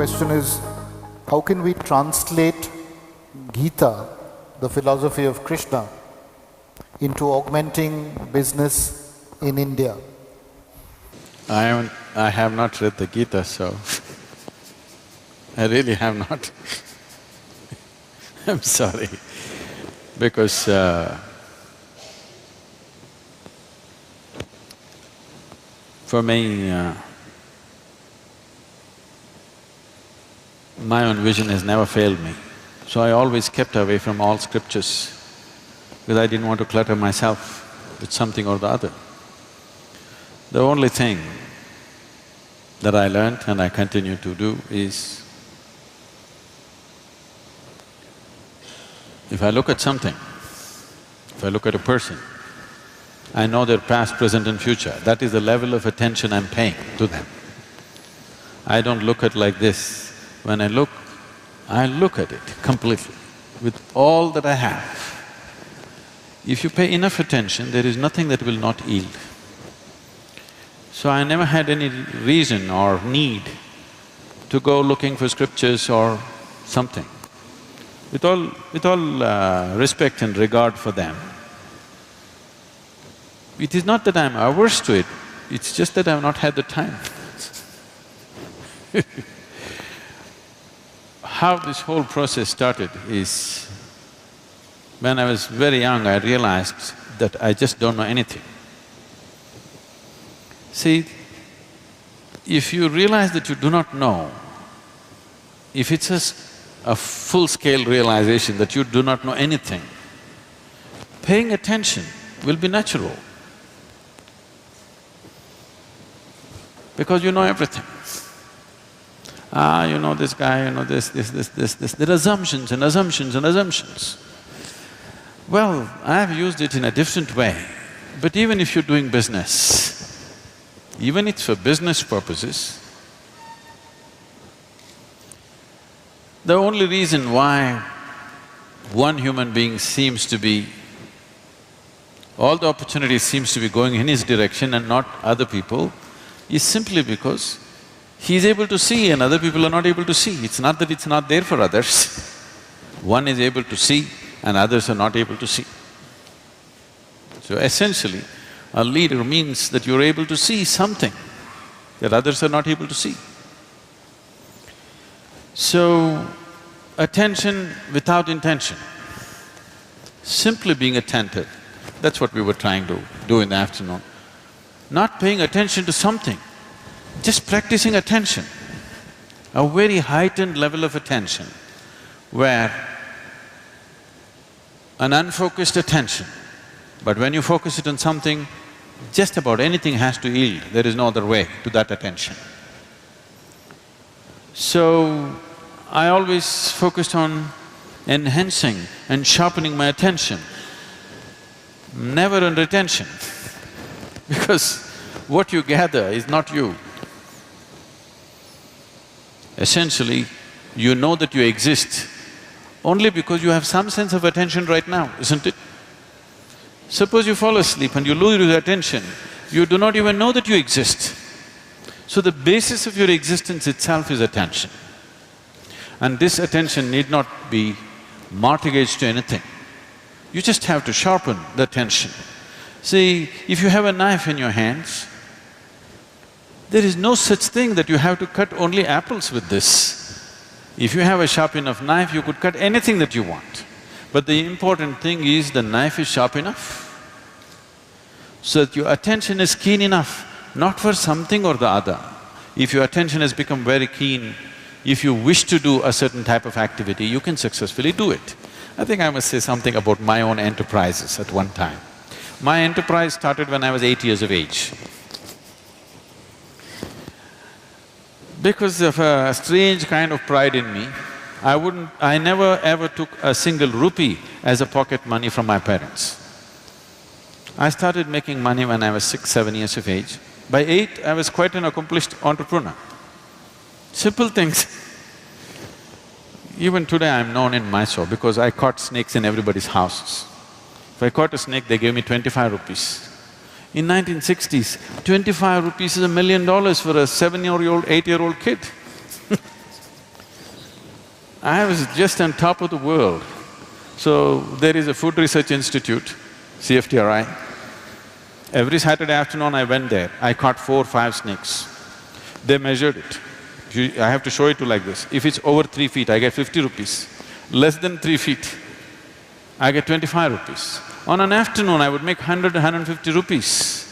question is, how can we translate Gita, the philosophy of Krishna, into augmenting business in India? I have not read the Gita, so I really have not. I'm sorry, because for me, my own vision has never failed me. So I always kept away from all scriptures because I didn't want to clutter myself with something or the other. The only thing that I learnt and I continue to do is, if I look at something, if I look at a person, I know their past, present and future. That is the level of attention I'm paying to them. I don't look at like this. When I look at it completely, with all that I have. If you pay enough attention, there is nothing that will not yield. So I never had any reason or need to go looking for scriptures or something. With all respect and regard for them, it is not that I'm averse to it, it's just that I've not had the time. How this whole process started is, when I was very young, I realized that I just don't know anything. See, if you realize that you do not know, if it's a full-scale realization that you do not know anything, paying attention will be natural, because you know everything. You know this guy, you know this. There are assumptions and assumptions and assumptions. Well, I've used it in a different way, but even if you're doing business, even if it's for business purposes, the only reason why one human being seems to be… all the opportunities seems to be going in his direction and not other people is simply because he's able to see and other people are not able to see. It's not that it's not there for others. One is able to see and others are not able to see. So essentially, a leader means that you're able to see something that others are not able to see. So, attention without intention, simply being attentive, that's what we were trying to do in the afternoon. Not paying attention to something, just practicing attention, a very heightened level of attention where an unfocused attention, but when you focus it on something, just about anything has to yield, there is no other way to that attention. So, I always focused on enhancing and sharpening my attention, never on retention because what you gather is not you. Essentially, you know that you exist only because you have some sense of attention right now, isn't it? Suppose you fall asleep and you lose your attention, you do not even know that you exist. So the basis of your existence itself is attention. And this attention need not be mortgaged to anything. You just have to sharpen the attention. See, if you have a knife in your hands, there is no such thing that you have to cut only apples with this. If you have a sharp enough knife, you could cut anything that you want. But the important thing is the knife is sharp enough, so that your attention is keen enough, not for something or the other. If your attention has become very keen, if you wish to do a certain type of activity, you can successfully do it. I think I must say something about my own enterprises at one time. My enterprise started when I was 8 years of age. Because of a strange kind of pride in me, I never ever took a single rupee as a pocket money from my parents. I started making money when I was 6, 7 years of age. By 8, I was quite an accomplished entrepreneur. Simple things. Even today I'm known in Mysore because I caught snakes in everybody's houses. If I caught a snake, they gave me 25 rupees. In 1960s, 25 rupees is $1 million for a 7-year-old, 8-year-old kid. I was just on top of the world. So there is a Food Research Institute, CFTRI. Every Saturday afternoon I went there, I caught 4 or 5 snakes. They measured it. I have to show it to like this. If it's over 3 feet, I get 50 rupees. Less than 3 feet, I get 25 rupees. On an afternoon, I would make 100, 150 rupees.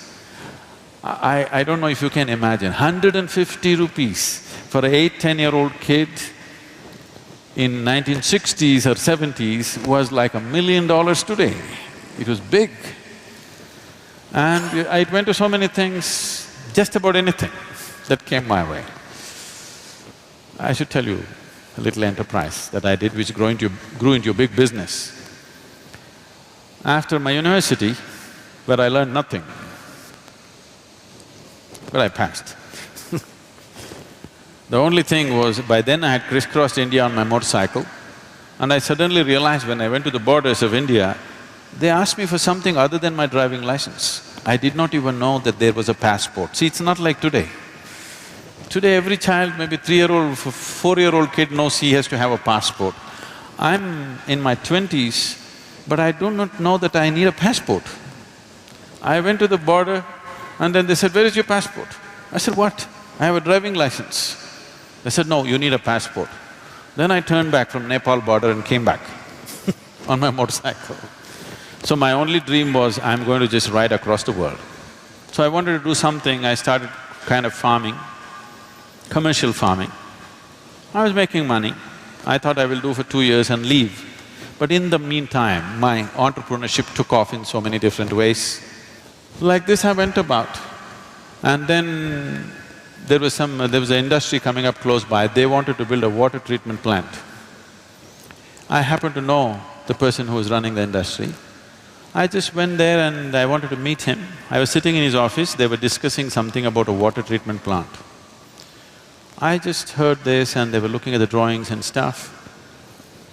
I don't know if you can imagine, 150 rupees for an 8, 10-year-old kid in 1960s or 70s was like $1 million today. It was big. And I went to so many things, just about anything that came my way. I should tell you a little enterprise that I did which grew into a big business. After my university, where I learned nothing, but I passed. The only thing was, by then I had crisscrossed India on my motorcycle, and I suddenly realized when I went to the borders of India, they asked me for something other than my driving license. I did not even know that there was a passport. See, it's not like today. Today every child, maybe 3-year-old, 4-year-old kid knows he has to have a passport. I'm in my 20s, but I do not know that I need a passport. I went to the border and then they said, "Where is your passport?" I said, "What? I have a driving license." They said, "No, you need a passport." Then I turned back from Nepal border and came back on my motorcycle. So my only dream was, I'm going to just ride across the world. So I wanted to do something, I started kind of farming, commercial farming. I was making money. I thought I will do for 2 years and leave. But in the meantime, my entrepreneurship took off in so many different ways. Like this I went about. And then there was an industry coming up close by, they wanted to build a water treatment plant. I happened to know the person who was running the industry. I just went there and I wanted to meet him. I was sitting in his office, they were discussing something about a water treatment plant. I just heard this and they were looking at the drawings and stuff.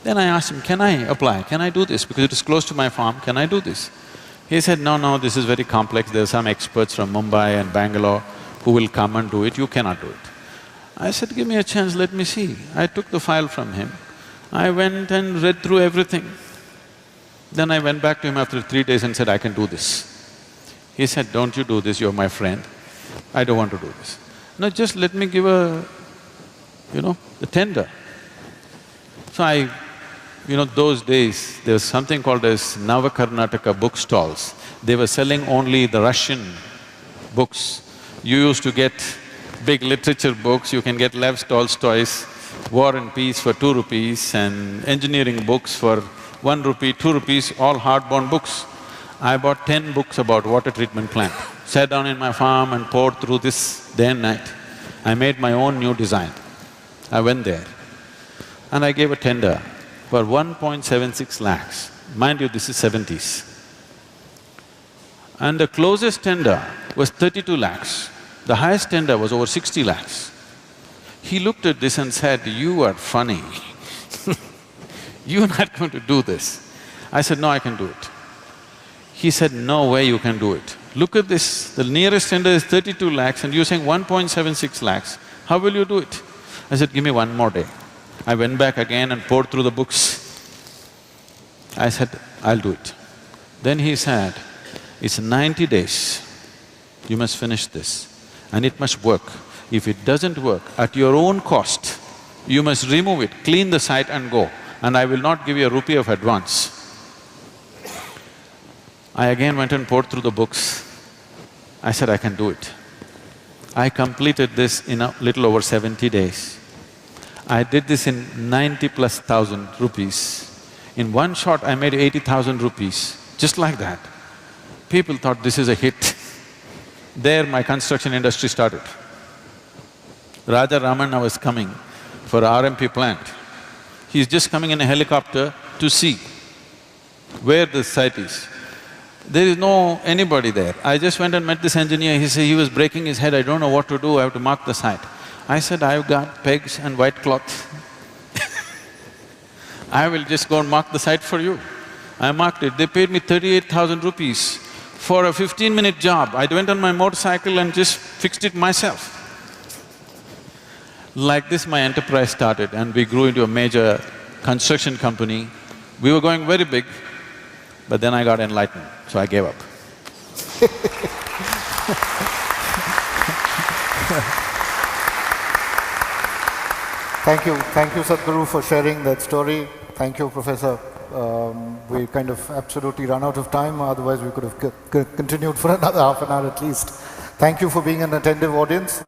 Then I asked him, "Can I apply? Can I do this? Because it is close to my farm, can I do this?" He said, "No, this is very complex, there are some experts from Mumbai and Bangalore who will come and do it, you cannot do it." I said, "Give me a chance, let me see." I took the file from him. I went and read through everything. Then I went back to him after 3 days and said, "I can do this." He said, "Don't you do this, you're my friend. I don't want to do this." "No, just let me give the tender." So those days, there was something called as Navakarnataka book stalls. They were selling only the Russian books. You used to get big literature books, you can get Lev Tolstoy's War and Peace for 2 rupees and engineering books for 1 rupee, 2 rupees, all hardbound books. I bought 10 books about water treatment plant, sat down in my farm and poured through this day and night. I made my own new design. I went there and I gave a tender for 1.76 lakhs. Mind you, this is 70s. And the closest tender was 32 lakhs. The highest tender was over 60 lakhs. He looked at this and said, "You are funny. You're not going to do this." I said, "No, I can do it." He said, "No way you can do it. Look at this, the nearest tender is 32 lakhs and you're saying 1.76 lakhs. How will you do it?" I said, "Give me 1 more day." I went back again and poured through the books. I said, "I'll do it." Then he said, "It's 90 days, you must finish this and it must work. If it doesn't work, at your own cost, you must remove it, clean the site and go, and I will not give you a rupee of advance." I again went and poured through the books. I said, "I can do it." I completed this in a little over 70 days. I did this in 90,000+ rupees. In one shot, I made 80,000 rupees, just like that. People thought this is a hit. There my construction industry started. Raja Ramanna was coming for RMP plant. He's just coming in a helicopter to see where the site is. There is no anybody there. I just went and met this engineer, he said he was breaking his head, "I don't know what to do, I have to mark the site." I said, "I've got pegs and white cloth. I will just go and mark the site for you." I marked it, they paid me 38,000 rupees for a 15-minute job. I went on my motorcycle and just fixed it myself. Like this, my enterprise started and we grew into a major construction company. We were going very big, but then I got enlightened, so I gave up. Thank you Sadhguru for sharing that story. Thank you, Professor. We kind of absolutely run out of time, otherwise we could have continued for another half an hour at least. Thank you for being an attentive audience.